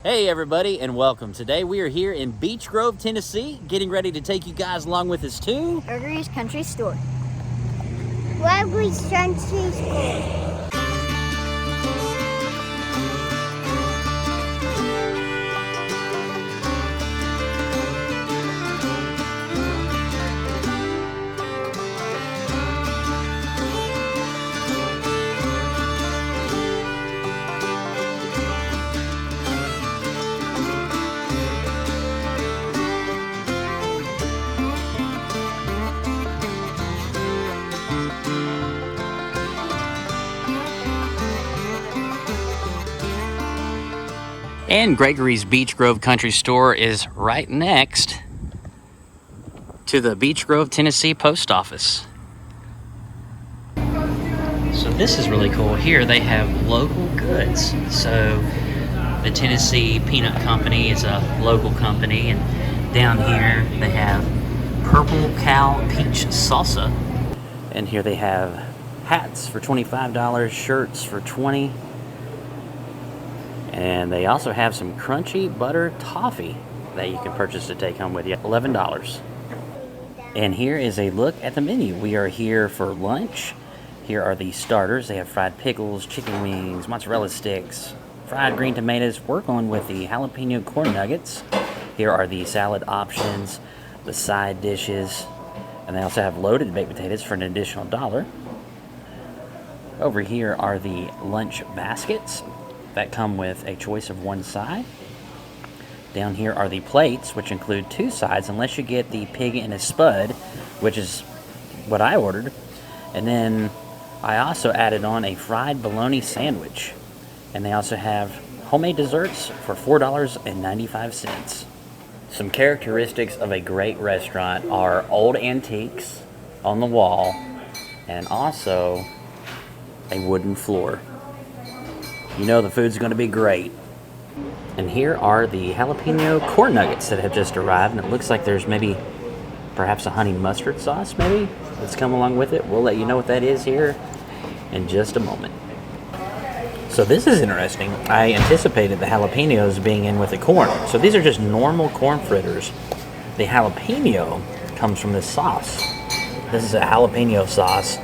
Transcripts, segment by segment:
Hey everybody, and welcome. Today we are here in Beech Grove, Tennessee, getting ready to take you guys along with us to Gregory's Country Store. Gregory's Country Store. And Gregory's Beech Grove Country Store is right next to the Beech Grove, Tennessee post office. So this is really cool. Here they have local goods. So the Tennessee Peanut Company is a local company, and down here they have Purple Cow Peach Salsa. And here they have hats for $25, shirts for $20. And they also have some crunchy butter toffee that you can purchase to take home with you, $11. And here is a look at the menu. We are here for lunch. Here are the starters. They have fried pickles, chicken wings, mozzarella sticks, fried green tomatoes. We're going with the jalapeno corn nuggets. Here are the salad options, the side dishes, and they also have loaded baked potatoes for an additional $1. Over here are the lunch baskets that come with a choice of one side. Down here are the plates, which include 2 sides unless you get the pig in a spud, which is what I ordered. And then I also added on a fried bologna sandwich. And they also have homemade desserts for $4.95. Some characteristics of a great restaurant are old antiques on the wall and also a wooden floor. You know the food's going to be great. And here are the jalapeno corn nuggets that have just arrived, and it looks like there's perhaps a honey mustard sauce that's come along with it. We'll let you know what that is here in just a moment. So this is interesting. I anticipated the jalapenos being in with the corn. So these are just normal corn fritters. The jalapeno comes from this sauce. This is a jalapeno sauce,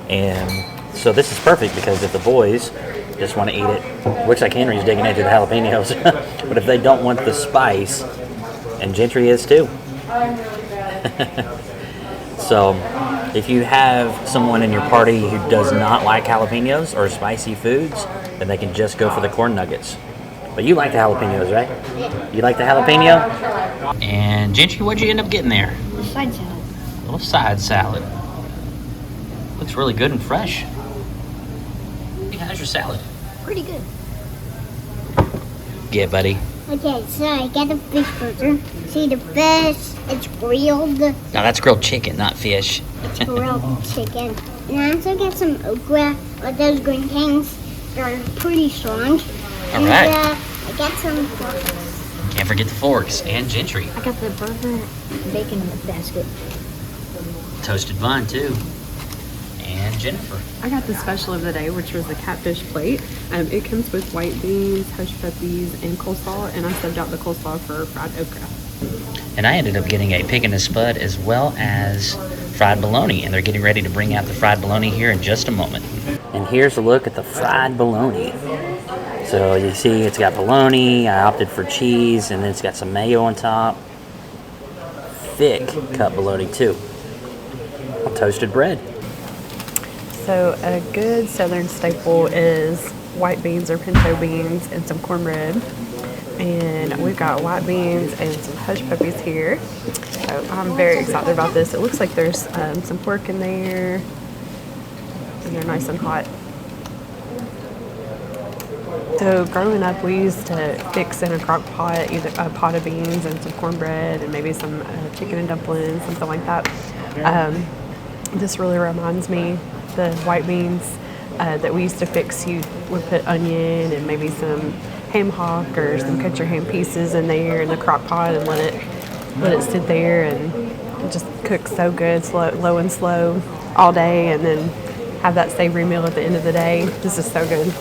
and so this is perfect because if the boys just want to eat it, looks like Henry's digging into the jalapenos, but if they don't want the spice, and Gentry is too. So if you have someone in your party who does not like jalapenos or spicy foods, then they can just go for the corn nuggets. But you like the jalapenos, right? Yeah. You like the jalapeno? And Gentry, what'd you end up getting there? A side salad. A little side salad. Looks really good and fresh. How's your salad? Pretty good. Yeah, buddy. Okay, so I got a fish burger. See the fish? It's grilled. No, that's grilled chicken, not fish. It's grilled chicken. And I also got some okra with those green things. They're pretty strong. All right. I got some forks. Can't forget the forks and Gentry. I got the burger and bacon basket. Toasted bun, too. And Jennifer. I got the special of the day, which was the catfish plate. It comes with white beans, hush puppies, and coleslaw, and I subbed out the coleslaw for fried okra. And I ended up getting a pig in a spud as well as fried bologna, and they're getting ready to bring out the fried bologna here in just a moment. And here's a look at the fried bologna. So you see it's got bologna, I opted for cheese, and then it's got some mayo on top. Thick cut bologna too. Toasted bread. So a good southern staple is white beans or pinto beans and some cornbread. And we've got white beans and some hush puppies here. So I'm very excited about this. It looks like there's some pork in there, and they're nice and hot. So growing up, we used to fix in a crock pot either a pot of beans and some cornbread and maybe some chicken and dumplings, something like that. This really reminds me, the white beans that we used to fix, you would put onion and maybe some ham hock or some cut your ham pieces in there in the crock pot and let it sit there, and it just cooks so good, low and slow all day, and then have that savory meal at the end of the day. This is so good.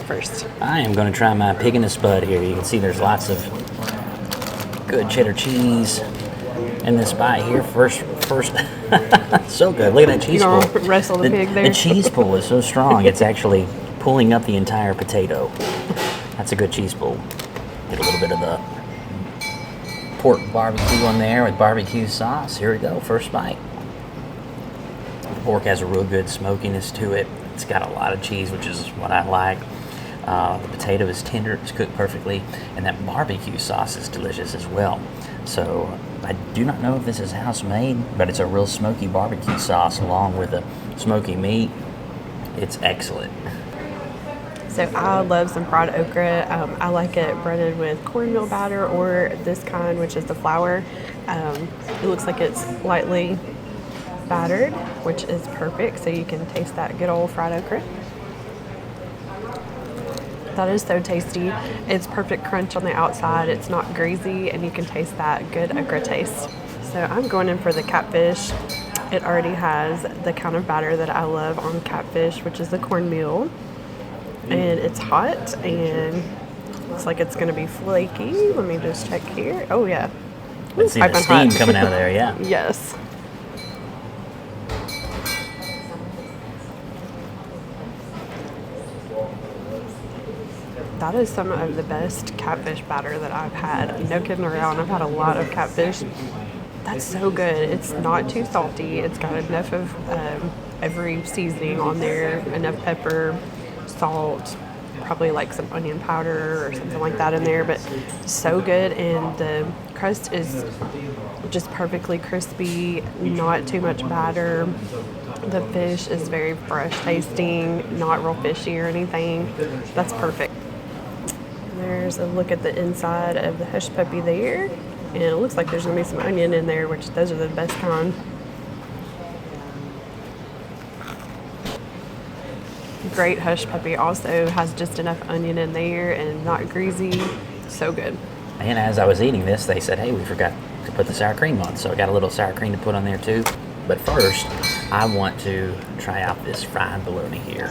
first? I am going to try my pig in the spud here. You can see there's lots of good cheddar cheese in this bite here. First, so good. Look at that cheese You pull. gonna wrestle the pig there? The cheese pull is so strong, it's actually pulling up the entire potato. That's a good cheese pull. Get a little bit of the pork barbecue on there with barbecue sauce. Here we go, first bite. The pork has a real good smokiness to it. It's got a lot of cheese, which is what I like. The potato is tender, it's cooked perfectly, and that barbecue sauce is delicious as well. So I do not know if this is house made, but it's a real smoky barbecue sauce along with the smoky meat. It's excellent. So I love some fried okra. I like it breaded with cornmeal batter or this kind, which is the flour. It looks like it's lightly battered, which is perfect, so you can taste that good old fried okra. That is so tasty. It's perfect crunch on the outside. It's not greasy, and you can taste that good okra taste. So I'm going in for the catfish. It already has the kind of batter that I love on catfish, which is the cornmeal. And it's hot, and looks like it's going to be flaky. Let me just check here. Oh, yeah. Let's see the Piping steam hot. coming out of there, yeah. Yes. That is some of the best catfish batter that I've had. No kidding around. I've had a lot of catfish. That's so good. It's not too salty. It's got enough of every seasoning on there, enough pepper, salt, probably like some onion powder or something like that in there, but so good. And the crust is just perfectly crispy, not too much batter. The fish is very fresh tasting, not real fishy or anything. That's perfect. There's a look at the inside of the hush puppy there, and it looks like there's going to be some onion in there, which those are the best kind. Great hush puppy also has just enough onion in there and not greasy. So good. And as I was eating this, they said, hey, we forgot to put the sour cream on, so I got a little sour cream to put on there too. But first, I want to try out this fried bologna here.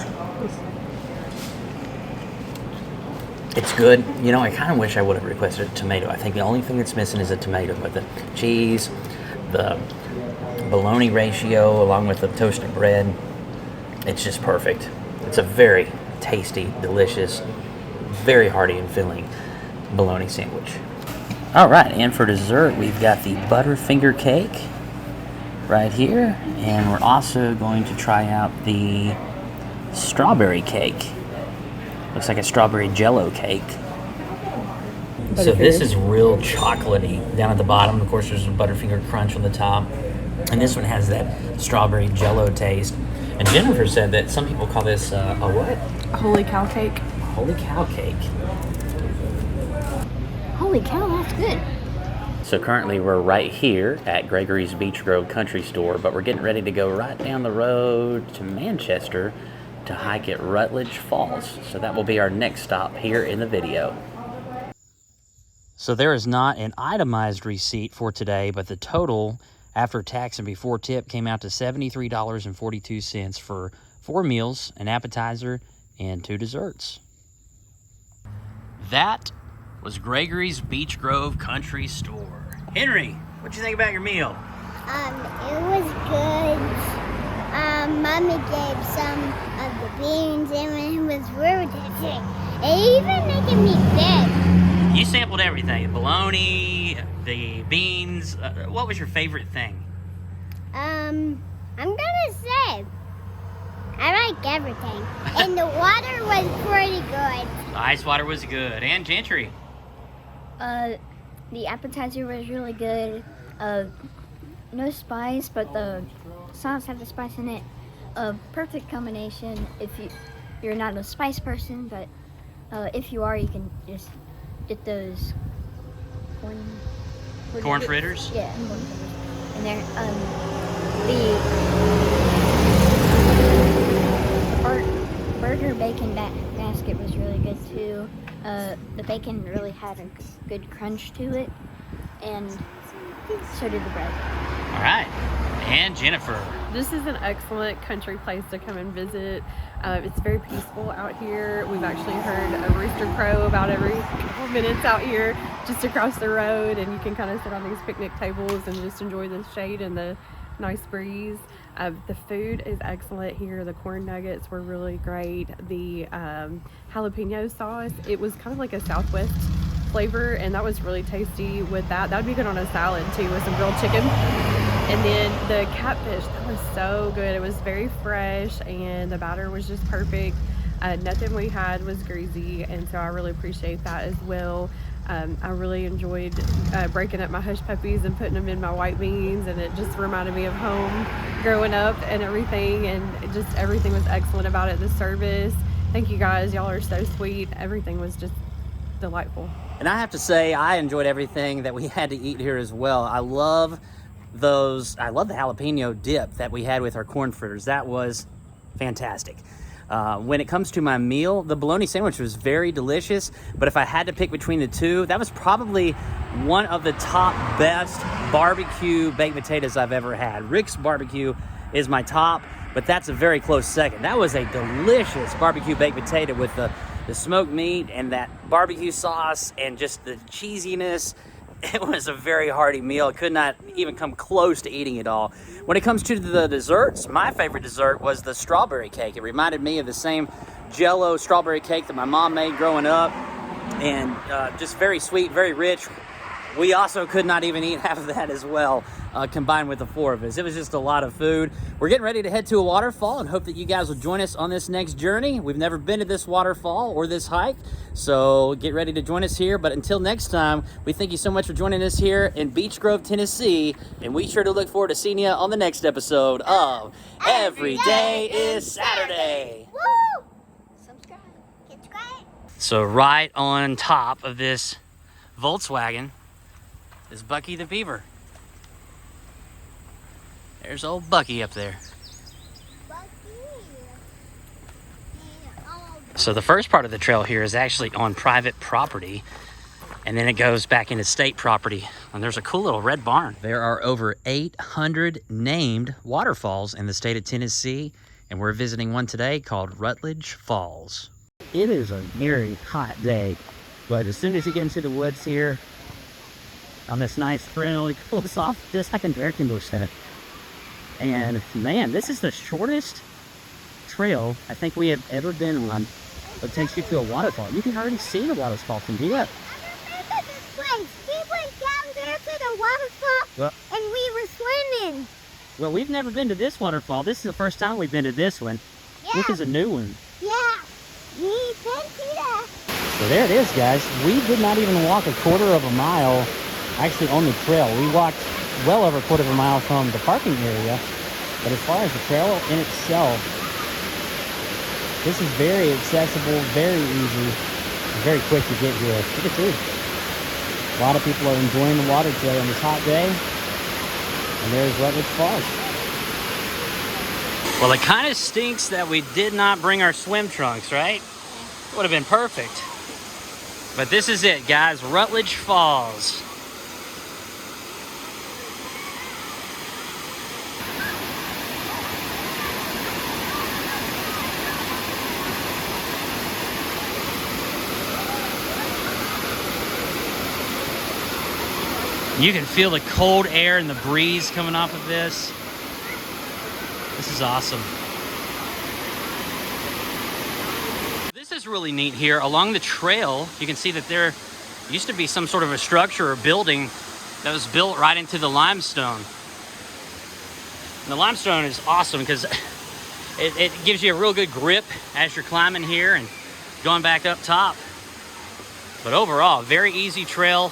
It's good. You know, I kind of wish I would have requested a tomato. I think the only thing that's missing is a tomato, but the cheese, the bologna ratio, along with the toasted bread, it's just perfect. It's a very tasty, delicious, very hearty and filling bologna sandwich. All right, and for dessert, we've got the Butterfinger cake right here, and we're also going to try out the strawberry cake. Looks like a strawberry jello cake. So this is real chocolatey down at the bottom. Of course, there's a Butterfinger crunch on the top. And this one has that strawberry jello taste. And Jennifer said that some people call this a what? Holy cow cake. Holy cow cake. Holy cow, that's good. So currently we're right here at Gregory's Beech Grove Country Store, but we're getting ready to go right down the road to Manchester to hike at Rutledge Falls. So that will be our next stop here in the video. So there is not an itemized receipt for today, but the total after tax and before tip came out to $73.42 for 4 meals, an appetizer, and 2 desserts. That was Gregory's Beech Grove Country Store. Henry, what'd you think about your meal? It was good. Mommy gave some of the beans, and it was really tasty. It even making me sick. You sampled everything, the bologna, the beans. What was your favorite thing? I'm gonna say I like everything. And the water was pretty good. The ice water was good. And Gentry? The appetizer was really good. No spice, but the sauce had the spice in it. A perfect combination if you're not a spice person, but if you are, you can just get those Corn fritters? Yeah, corn fritters. And there, the burger bacon basket was really good too. The bacon really had a good crunch to it, and so did the bread. All right. And Jennifer. This is an excellent country place to come and visit. It's very peaceful out here. We've actually heard a rooster crow about every couple minutes out here just across the road, and you can kind of sit on these picnic tables and just enjoy the shade and the nice breeze. The food is excellent here. The corn nuggets were really great. The jalapeno sauce, it was kind of like a Southwest flavor, and that was really tasty with that. That would be good on a salad too with some grilled chicken. And then the catfish, that was so good. It was very fresh and the batter was just perfect. Nothing we had was greasy, and so I really appreciate that as well. I really enjoyed breaking up my hush puppies and putting them in my white beans, and it just reminded me of home growing up and everything, and just everything was excellent about it. The service, thank you guys, y'all are so sweet. Everything was just delightful. And I have to say, I enjoyed everything that we had to eat here as well. I love the jalapeno dip that we had with our corn fritters. That was fantastic. When it comes to my meal, the bologna sandwich was very delicious, but if I had to pick between the two, that was probably one of the top best barbecue baked potatoes I've ever had. Rick's Barbecue is my top, but that's a very close second. That was a delicious barbecue baked potato with the smoked meat and that barbecue sauce and just the cheesiness. It was a very hearty meal. I could not even come close to eating it all. When it comes to the desserts, my favorite dessert was the strawberry cake. It reminded me of the same Jell-O strawberry cake that my mom made growing up, and just very sweet, very rich. We also could not even eat half of that as well, combined with the four of us. It was just a lot of food. We're getting ready to head to a waterfall and hope that you guys will join us on this next journey. We've never been to this waterfall or this hike, so get ready to join us here. But until next time, we thank you so much for joining us here in Beech Grove, Tennessee, and we sure do look forward to seeing you on the next episode of Every Day is Saturday. Woo! Subscribe. So right on top of this Volkswagen is Bucky the Beaver. There's old Bucky up there. So the first part of the trail here is actually on private property, and then it goes back into state property. And there's a cool little red barn. There are over 800 named waterfalls in the state of Tennessee, and we're visiting one today called Rutledge Falls. It is a very hot day, but as soon as you get into the woods here, on this nice trail, it cools off just like an air conditioner. And man, this is the shortest trail I think we have ever been on that takes you to a waterfall. You can already see the waterfall from here. I remember this place. We went down there to the waterfall and we were swimming. Well, we've never been to this waterfall. This is the first time we've been to this one. Yeah. This is a new one. Yeah, we can see that. So there it is, guys. We did not even walk a quarter of a mile actually on the trail. We walked well over a quarter of a mile from the parking area. But as far as the trail in itself, this is very accessible, very easy, very quick to get here. Look at this. A lot of people are enjoying the water today on this hot day. And there's Rutledge Falls. Well, it kind of stinks that we did not bring our swim trunks, right? Would have been perfect. But this is it, guys. Rutledge Falls. You can feel the cold air and the breeze coming off of this. This is awesome. This is really neat here. Along the trail, you can see that there used to be some sort of a structure or building that was built right into the limestone. And the limestone is awesome because it gives you a real good grip as you're climbing here and going back up top. But overall, very easy trail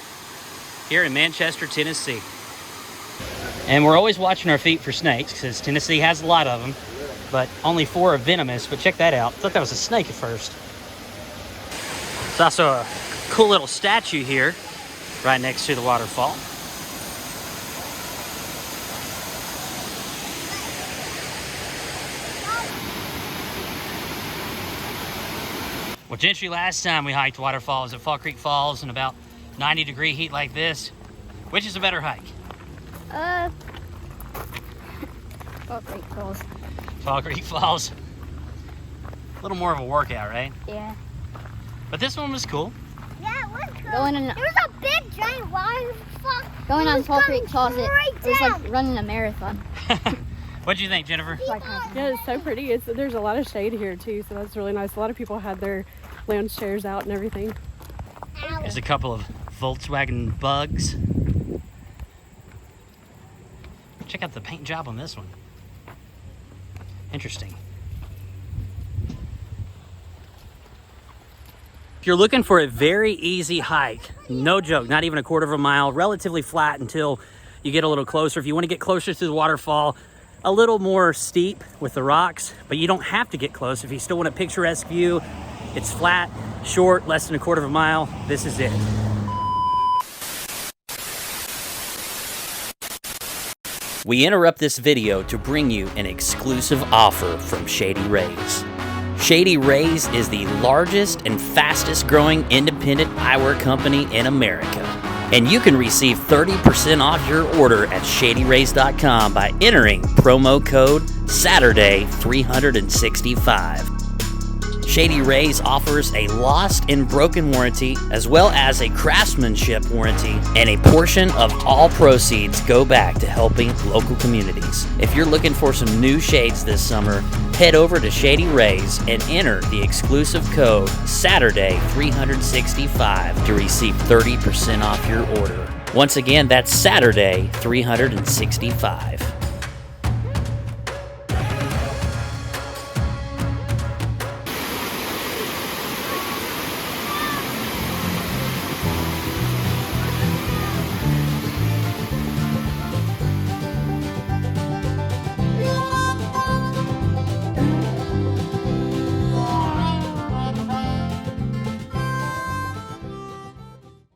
here in Manchester, Tennessee. And we're always watching our feet for snakes because Tennessee has a lot of them, but only 4 are venomous. But check that out. I thought that was a snake at first. There's also a cool little statue here right next to the waterfall. Well, Gentry, last time we hiked waterfalls at Fall Creek Falls in about 90-degree heat like this. Which is a better hike? Great Falls. Fall Creek Falls. A little more of a workout, right? Yeah. But this one was cool. Yeah, it was cool. Going in, There was a big giant waterfall. going It on was Fall coming Creek Falls, it was down. like running a marathon. What'd you think, Jennifer? Yeah, it's so pretty. There's a lot of shade here too, so that's really nice. A lot of people had their lounge chairs out and everything. There's a couple of Volkswagen Bugs. Check out the paint job on this one. Interesting. If you're looking for a very easy hike, no joke, not even a quarter of a mile, relatively flat until you get a little closer. If you want to get closer to the waterfall, a little more steep with the rocks, but you don't have to get close. If you still want a picturesque view, it's flat, short, less than a quarter of a mile, this is it. We interrupt this video to bring you an exclusive offer from Shady Rays. Shady Rays is the largest and fastest growing independent eyewear company in America. And you can receive 30% off your order at shadyrays.com by entering promo code Saturday365. Shady Rays offers a lost and broken warranty as well as a craftsmanship warranty, and a portion of all proceeds go back to helping local communities. If you're looking for some new shades this summer, head over to Shady Rays and enter the exclusive code Saturday365 to receive 30% off your order. Once again, that's Saturday365.